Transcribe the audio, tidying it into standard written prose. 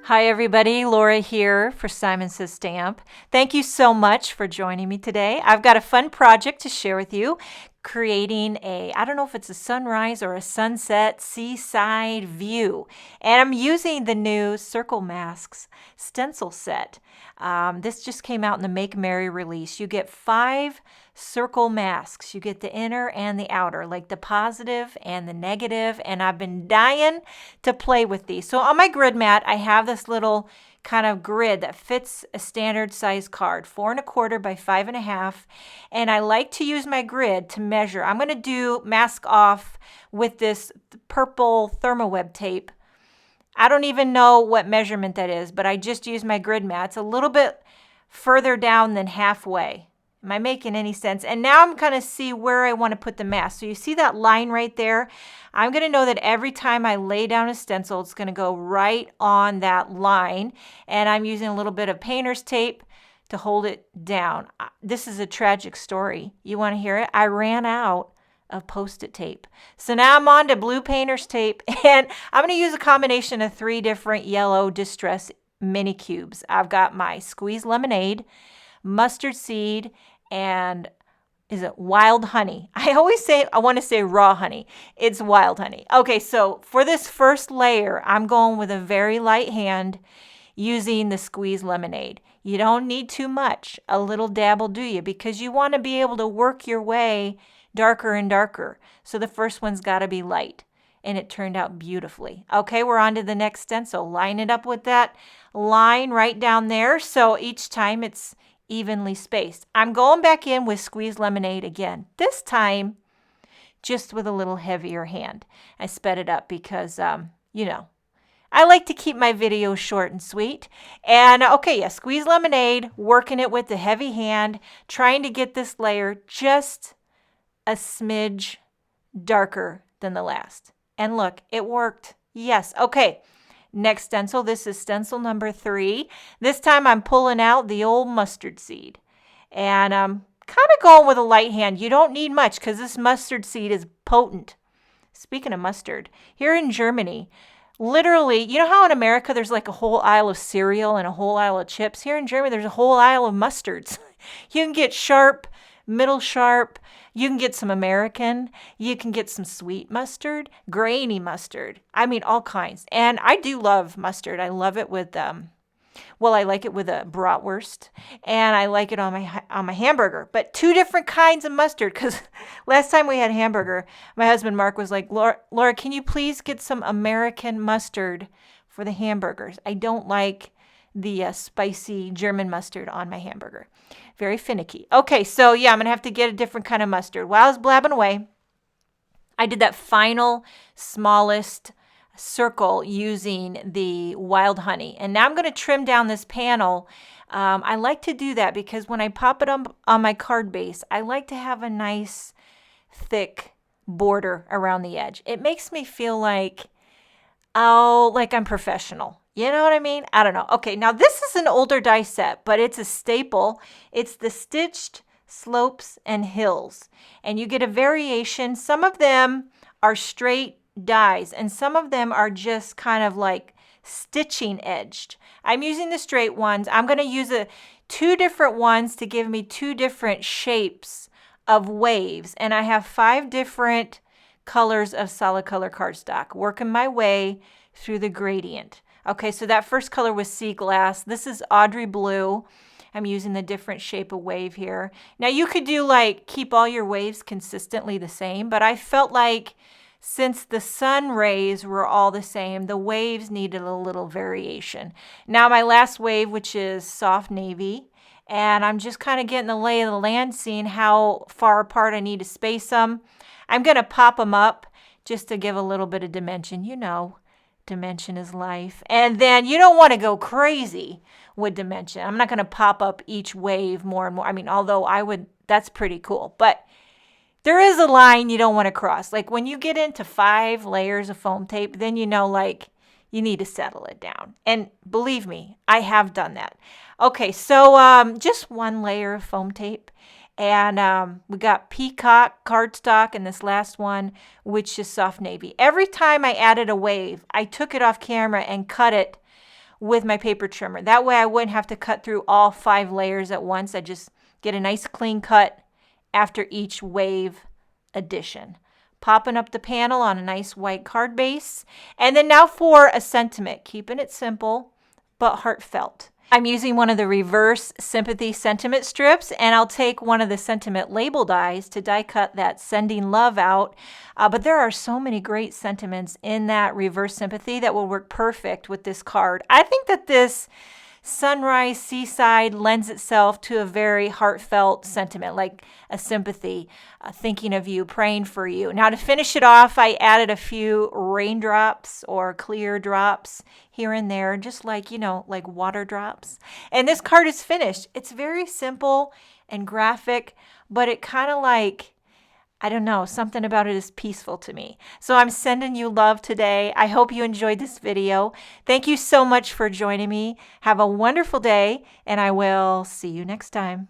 Hi everybody, Laura here for Simon Says Stamp. Thank you so much for joining me today. I've got a fun project to share with you, creating I don't know if it's a sunrise or a sunset seaside view. And I'm using the new Circle Masks stencil set. This just came out in the Make Merry release. You get 5 circle masks. You get the inner and the outer, like the positive and the negative, and I've been dying to play with these. So on my grid mat, I have this little kind of grid that fits a standard size card, 4 1/4 by 5 1/2, and I like to use my grid to measure. I'm going to do mask off with this purple thermoweb tape. I don't even know what measurement that is, but I just use my grid mat. It's a little bit further down than halfway. Am I making any sense? And now I'm going to see where I want to put the mask. So you see that line right there? I'm going to know that every time I lay down a stencil, it's going to go right on that line. And I'm using a little bit of painter's tape to hold it down. This is a tragic story. You want to hear it? I ran out of Post-it tape. So now I'm on to blue painter's tape, and I'm going to use a combination of 3 different yellow Distress mini cubes. I've got my squeezed lemonade, mustard seed, and is it wild honey? I want to say raw honey. It's wild honey. Okay, so for this first layer, I'm going with a very light hand using the squeezed lemonade. You don't need too much. A little dab will do you, because you want to be able to work your way darker and darker. So the first one's got to be light, and it turned out beautifully. Okay, we're on to the next stencil. Line it up with that line right down there, so each time it's evenly spaced. I'm going back in with squeezed lemonade again, this time just with a little heavier hand. I sped it up because, I like to keep my videos short and sweet. And okay, squeezed lemonade, working it with the heavy hand, trying to get this layer just a smidge darker than the last. And look, it worked. Yes. Okay. Next stencil. This is stencil number 3. This time I'm pulling out the old mustard seed. And I'm kind of going with a light hand. You don't need much because this mustard seed is potent. Speaking of mustard, here in Germany, literally, you know how in America there's like a whole aisle of cereal and a whole aisle of chips? Here in Germany, there's a whole aisle of mustards. You can get sharp, middle sharp. You can get some American. You can get some sweet mustard, grainy mustard. I mean, all kinds. And I do love mustard. I love it with, I like it with a bratwurst, and I like it on my hamburger. But 2 different kinds of mustard, because last time we had hamburger, my husband Mark was like, Laura, can you please get some American mustard for the hamburgers? I don't like the spicy German mustard on my hamburger. Very finicky. Okay, so yeah, I'm going to have to get a different kind of mustard. While I was blabbing away, I did that final, smallest circle using the wild honey. And now I'm going to trim down this panel. I like to do that because when I pop it on my card base, I like to have a nice, thick border around the edge. It makes me feel like I'm professional. You know what I mean? I don't know. Okay, now this is an older die set, but it's a staple. It's the Stitched Slopes and Hills. And you get a variation. Some of them are straight dies, and some of them are just kind of like stitching edged. I'm using the straight ones. I'm going to use 2 different ones to give me 2 different shapes of waves. And I have 5 different colors of solid color cardstock, working my way through the gradient. Okay, so that first color was Sea Glass. This is Audrey Blue. I'm using the different shape of wave here. Now you could do keep all your waves consistently the same, but I felt like since the sun rays were all the same, the waves needed a little variation. Now my last wave, which is soft navy, and I'm just kind of getting the lay of the land, seeing how far apart I need to space them. I'm going to pop them up just to give a little bit of dimension. Dimension is life. And then you don't want to go crazy with dimension. I'm not going to pop up each wave more and more. I mean, although that's pretty cool. But there is a line you don't want to cross. Like when you get into 5 layers of foam tape, then you need to settle it down. And believe me, I have done that. Okay, so just 1 layer of foam tape. And we got peacock cardstock in this last one, which is soft navy. Every time I added a wave, I took it off camera and cut it with my paper trimmer. That way I wouldn't have to cut through all 5 layers at once. I just get a nice clean cut after each wave addition. Popping up the panel on a nice white card base. And then now for a sentiment, keeping it simple but heartfelt. I'm using one of the reverse sympathy sentiment strips, and I'll take one of the sentiment label dies to die cut that sending love out. But there are so many great sentiments in that reverse sympathy that will work perfect with this card. I think that this sunrise seaside lends itself to a very heartfelt sentiment, like a sympathy, thinking of you, praying for you. Now to finish it off, I added a few raindrops or clear drops here and there, just like, like water drops. And this card is finished. It's very simple and graphic, but it kind of like, I don't know, something about it is peaceful to me. So I'm sending you love today. I hope you enjoyed this video. Thank you so much for joining me. Have a wonderful day, and I will see you next time.